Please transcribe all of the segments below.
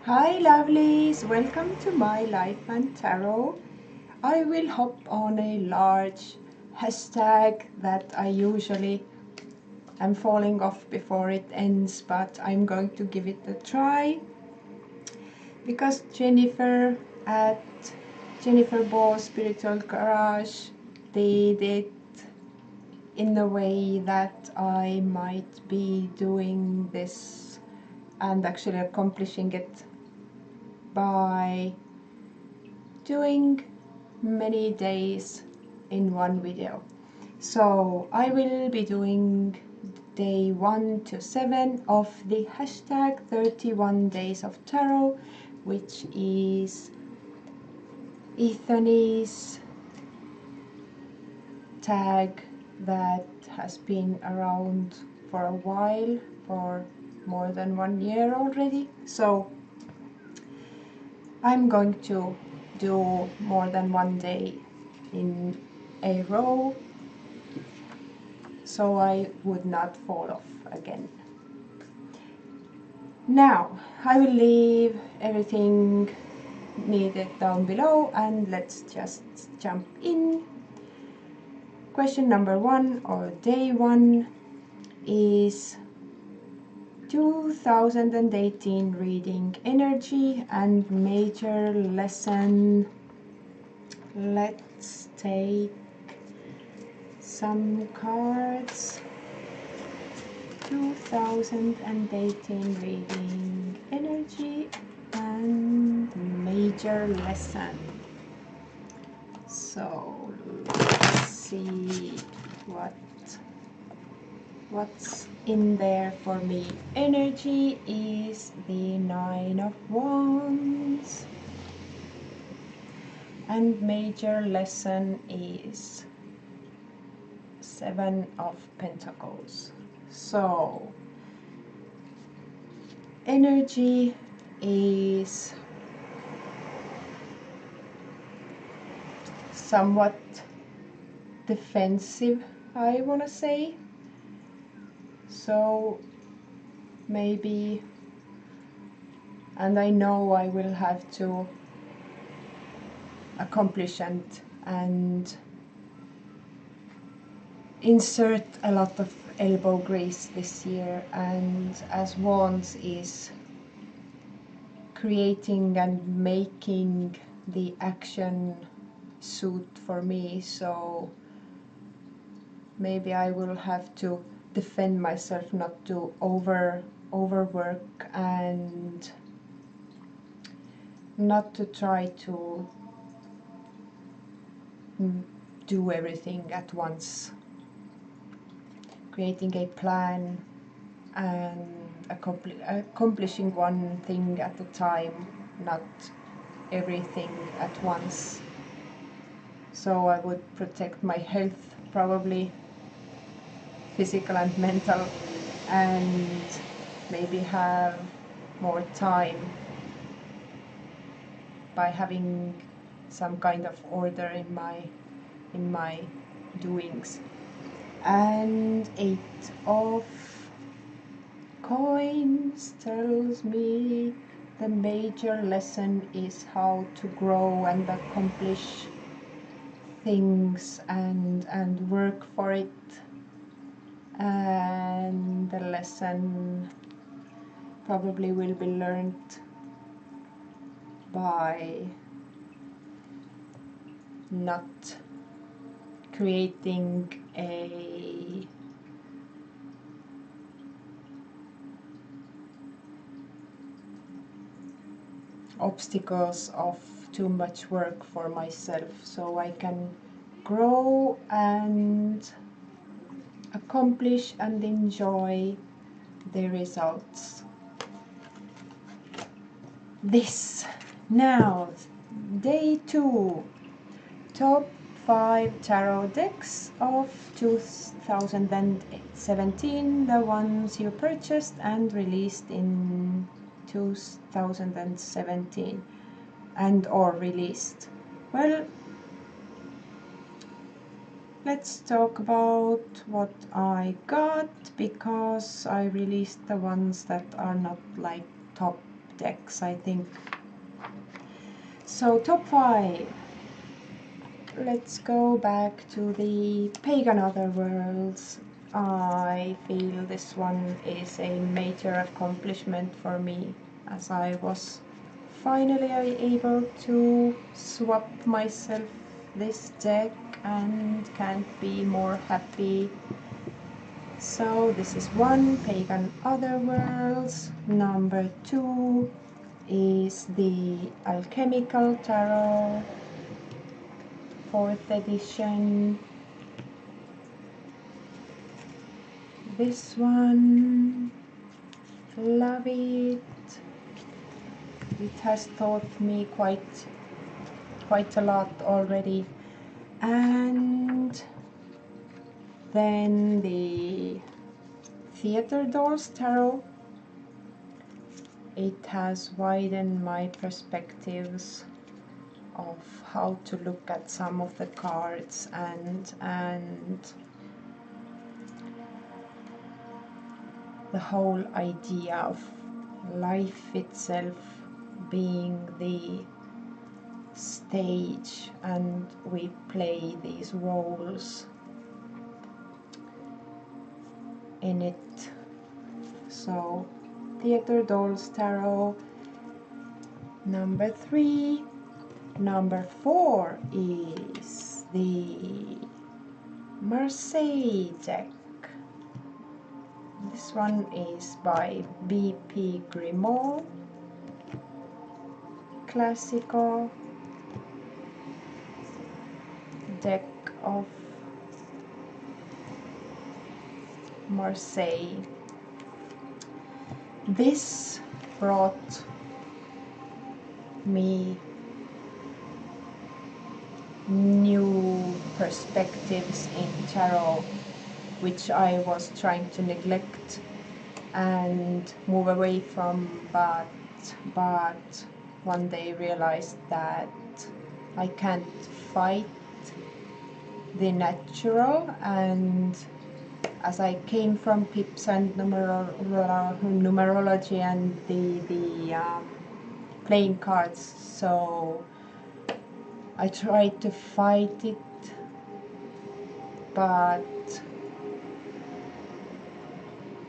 Hi lovelies, welcome to my life and tarot. I will hop on a large hashtag that I usually am falling off before it ends, but I'm going to give it a try because Jennifer at Jennifer Ball Spiritual Garage did it in a way that I might be doing this and actually accomplishing it by doing many days in one video. So I will be doing day 1 to 7 of the hashtag 31 days of tarot, which is Ethony's tag that has been around for a while, for more than 1 year already. So I'm going to do more than one day in a row so I would not fall off again. Now I will leave everything needed down below and let's just jump in. Question number 1 or day 1 is 2018 reading energy and major lesson. Let's take some cards. 2018 reading energy and major lesson. So let's see what's in there for me. Energy is the 9 of Wands and major lesson is 7 of Pentacles. So energy is somewhat defensive, I want to say. So maybe, and I know I will have to accomplish and insert a lot of elbow grease this year, and as Wands is creating and making the action suit for me, so maybe I will have to defend myself not to overwork and not to try to do everything at once. Creating a plan and accomplishing one thing at a time, not everything at once. So I would protect my health, probably physical and mental, and maybe have more time by having some kind of order in my doings. And 8 of Coins tells me the major lesson is how to grow and accomplish things and work for it. And the lesson probably will be learned by not creating a obstacles of too much work for myself, so I can grow and accomplish and enjoy the results. This now, day 2, top 5 tarot decks of 2017, the ones you purchased and released in 2017 and or released. Well, let's talk about what I got, because I released the ones that are not like top decks, I think. So top 5. Let's go back to the Pagan Otherworlds. I feel this one is a major accomplishment for me, as I was finally able to swap myself this deck and can't be more happy. So this is 1, Pagan Otherworlds. Number 2 is the Alchemical Tarot, 4th edition. This one, love it. It has taught me quite a lot already. And then the Theater Dolls Tarot. It has widened my perspectives of how to look at some of the cards and the whole idea of life itself being the stage and we play these roles in it. So Theater Dolls Tarot, number 3. Number 4 is the Marseille deck. This one is by B.P. Grimaud. Classical deck of Marseille. This brought me new perspectives in tarot, which I was trying to neglect and move away from, but one day realized that I can't fight the natural, and as I came from pips and numerology and the playing cards, so I tried to fight it, but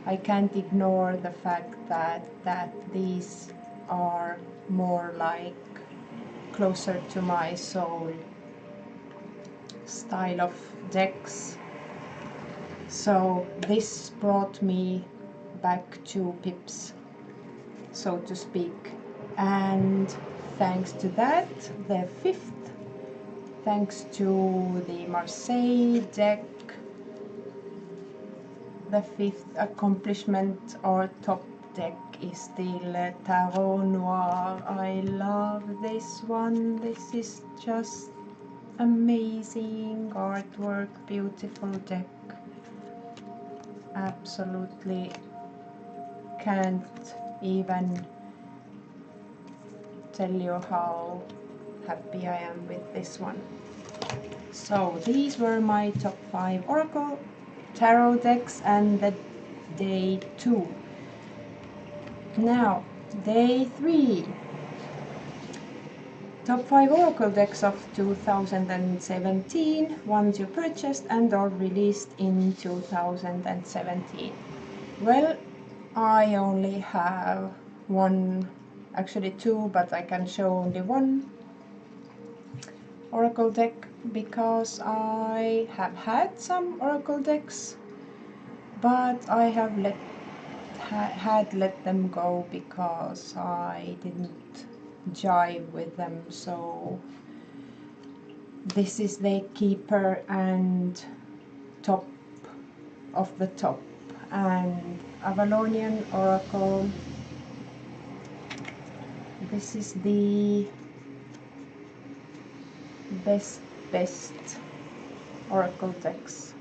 I can't ignore the fact that these are more like closer to my soul style of decks. So this brought me back to pips, so to speak, and thanks to that, the 5th, thanks to the Marseille deck, the 5th accomplishment or top deck is the Le Tarot Noir. I love this one. This is just amazing artwork, beautiful deck. Absolutely can't even tell you how happy I am with this one. So these were my top 5 Oracle Tarot decks and the day 2. Now, day 3. Top 5 Oracle decks of 2017, ones you purchased and or released in 2017. Well, I only have one, actually 2, but I can show only one Oracle deck because I have had some Oracle decks, but I have let them go because I didn't jive with them. So this is the keeper and top of the top, and Avalonian Oracle. This is the best Oracle decks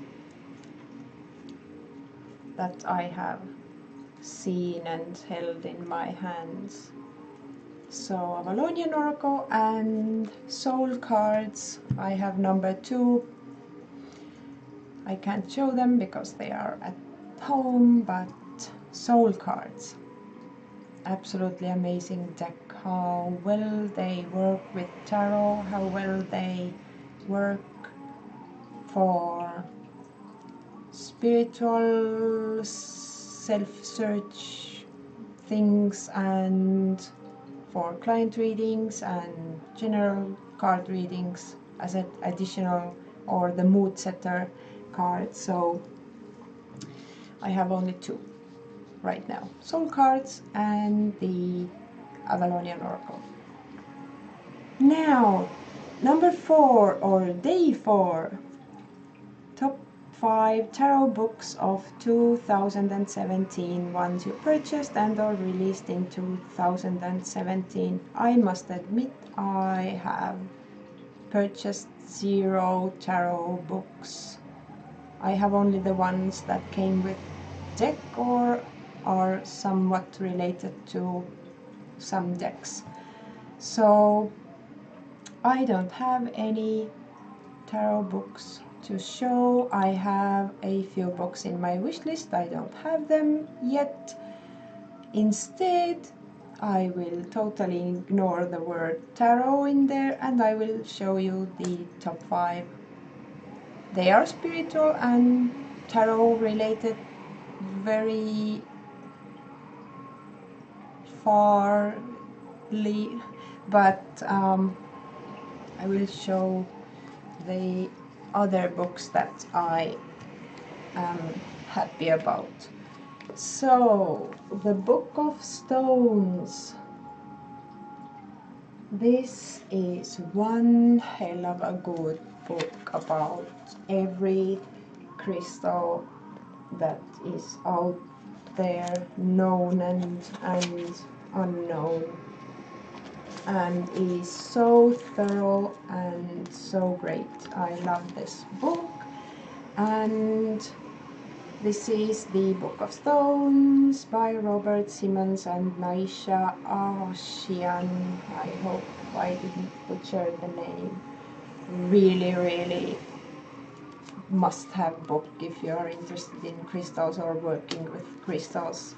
that I have seen and held in my hands. So Avalonian Oracle and Soul cards. I have number 2. I can't show them because they are at home, but Soul cards. absolutely amazing deck. How well they work with tarot, how well they work for spiritual self-search things, and for client readings and general card readings as an additional, or the mood setter card. So I have only two right now, soul cards and the Avalonian Oracle. Now, number 4, or day 4, top 5 tarot books of 2017, ones you purchased and or released in 2017. I must admit I have purchased 0 tarot books. I have only the ones that came with deck or are somewhat related to some decks. So I don't have any tarot books to show. I have a few books in my wish list. I don't have them yet. Instead, I will totally ignore the word tarot in there, and I will show you the top 5. They are spiritual and tarot related, very farly, but I will show the other books that I am happy about. So, the Book of Stones. This is one hell of a good book about every crystal that is out there, known and unknown, and is so thorough and so great. I love this book, and this is the Book of Stones by Robert Simmons and Naisha Ashian. I hope I didn't butcher the name. Really, really must-have book if you are interested in crystals or working with crystals.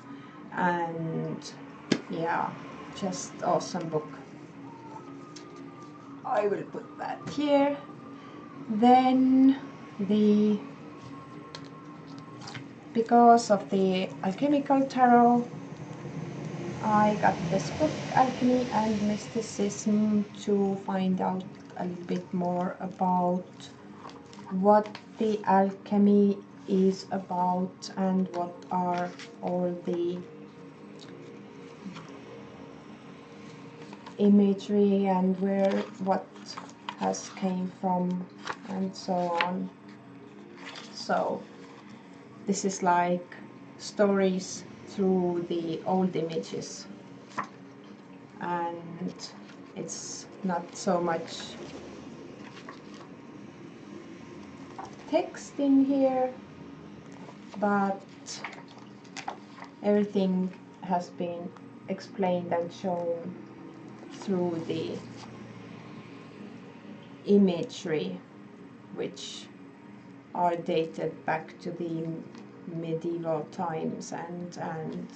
And yeah, just awesome book. I will put that here. Then because of the alchemical tarot, I got this book, Alchemy and Mysticism, to find out a little bit more about what the alchemy is about and what are all the imagery and what has came from and so on. So this is like stories through the old images, and it's not so much text in here, but everything has been explained and shown through the imagery, which are dated back to the medieval times and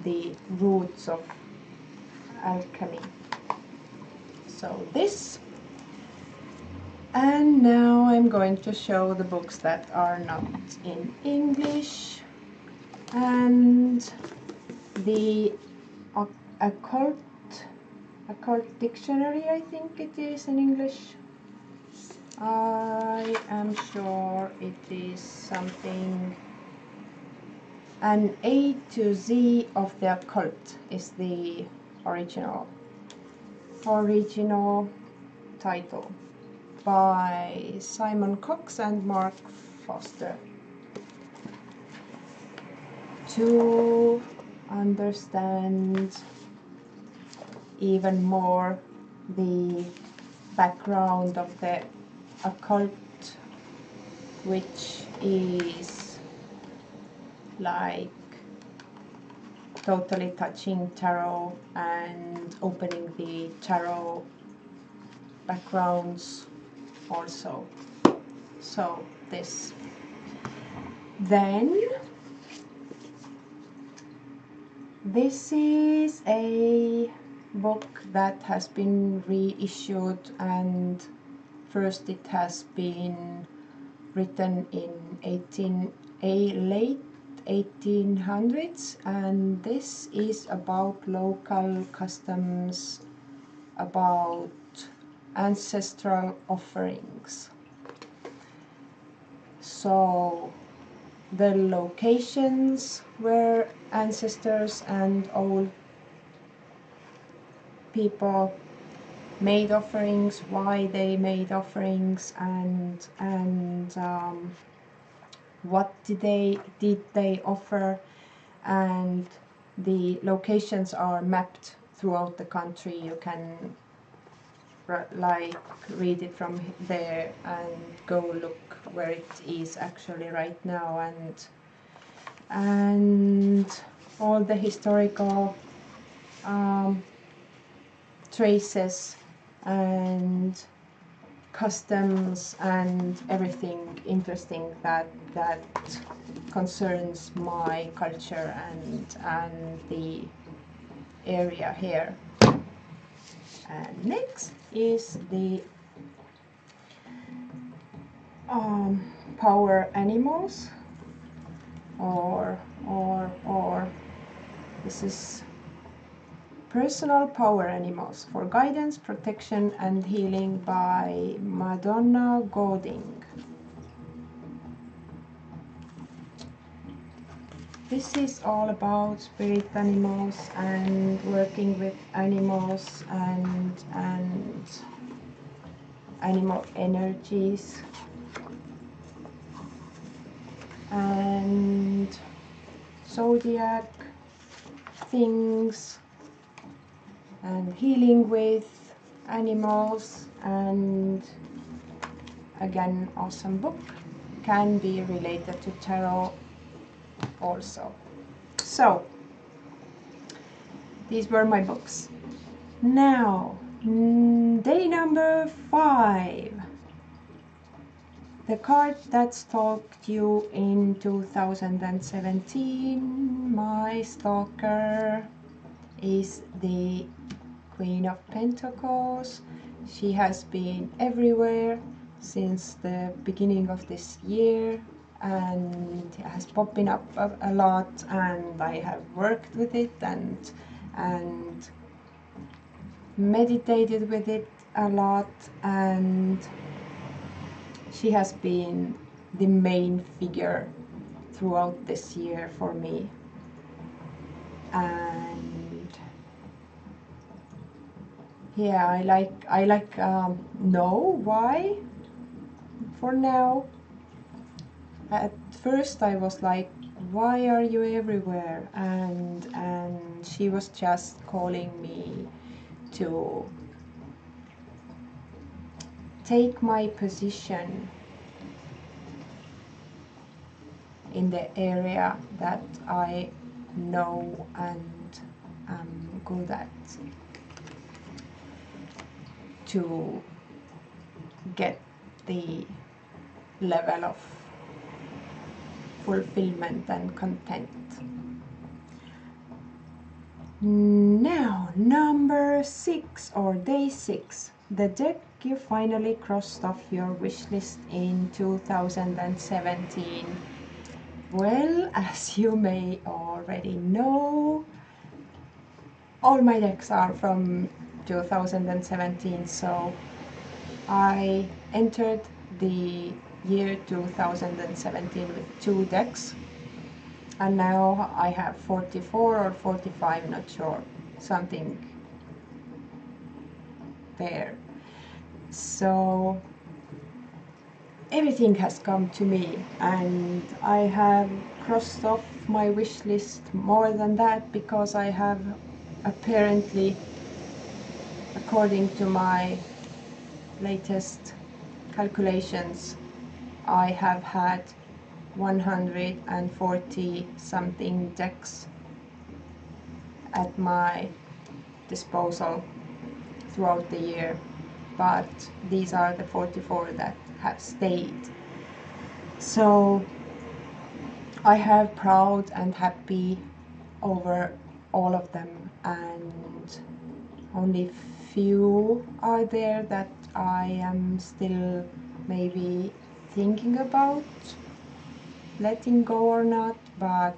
the roots of alchemy. So this, and now I'm going to show the books that are not in English, and the occult dictionary, I think it is in English. I am sure it is something, an A to Z of the occult is the original title, by Simon Cox and Mark Foster. To understand even more the background of the occult, which is like totally touching tarot and opening the tarot backgrounds also. So this. Then This is a book that has been reissued, and first it has been written in late 1800s, and this is about local customs, about ancestral offerings. So the locations where ancestors and old people made offerings, why they made offerings, and what did they offer, and the locations are mapped throughout the country. You can like read it from there and go look where it is actually right now, and all the historical traces and customs and everything interesting that concerns my culture and the area here. And next is the power animals, or this is personal power animals for guidance, protection and healing by Madonna Goding. This is all about spirit animals and working with animals and animal energies and zodiac things and healing with animals, and again, awesome book. Can be related to tarot also. So these were my books. Now day number 5. The card that stalked you in 2017, my stalker, is the Queen of Pentacles. She has been everywhere since the beginning of this year and has popping up a lot, and I have worked with it and meditated with it a lot, and she has been the main figure throughout this year for me. And yeah, I like know why for now. At first I was like, why are you everywhere? And she was just calling me to take my position in the area that I know and am good at, to get the level of fulfillment and content. Now, number 6, or day 6, the deck you finally crossed off your wish list in 2017. Well, as you may already know, all my decks are from 2017, so I entered the year 2017 with 2 decks, and now I have 44 or 45, not sure, something there. So everything has come to me, and I have crossed off my wish list more than that, because I have apparently, according to my latest calculations, I have had 140 something decks at my disposal throughout the year, but these are the 44 that have stayed. So I have proud and happy over all of them, and only few are there that I am still maybe thinking about letting go or not, but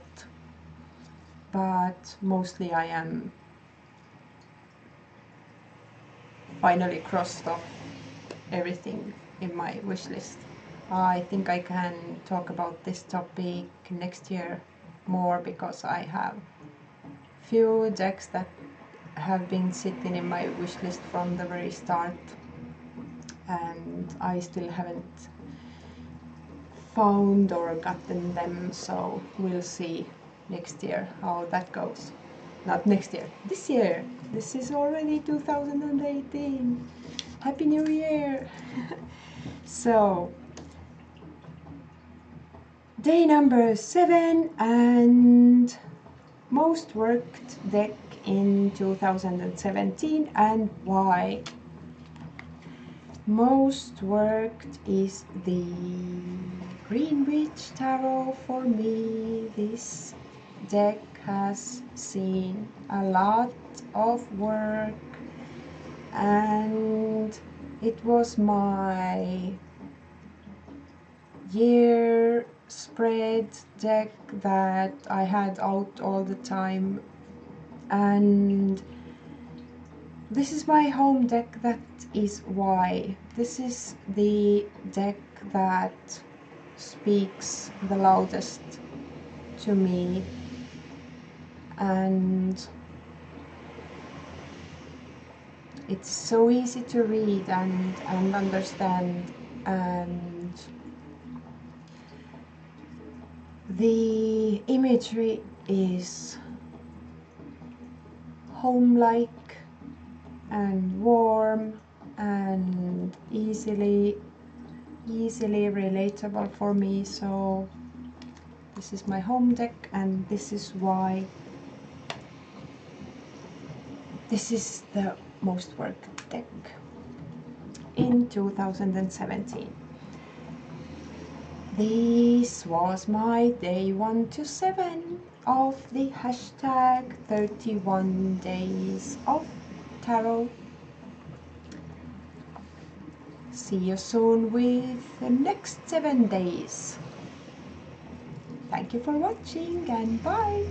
mostly I am finally crossed off everything in my wish list. I think I can talk about this topic next year more, because I have few decks that have been sitting in my wish list from the very start, and I still haven't found or gotten them, so we'll see next year how that goes. Not next year, this year. This is already 2018. Happy New Year! So, day number 7 and most worked deck in 2017, and why. Most worked is the Greenwich Tarot for me. This deck has seen a lot of work, and it was my year spread deck that I had out all the time, and this is my home deck. That is why. This is the deck that speaks the loudest to me, and it's so easy to read and understand, and the imagery is home-like and warm and easily relatable for me. So this is my home deck, and this is why this is the most worked deck in 2017. This was my day 1 to 7 of the hashtag 31 days of tarot. See you soon with the next 7 days. Thank you for watching, and bye!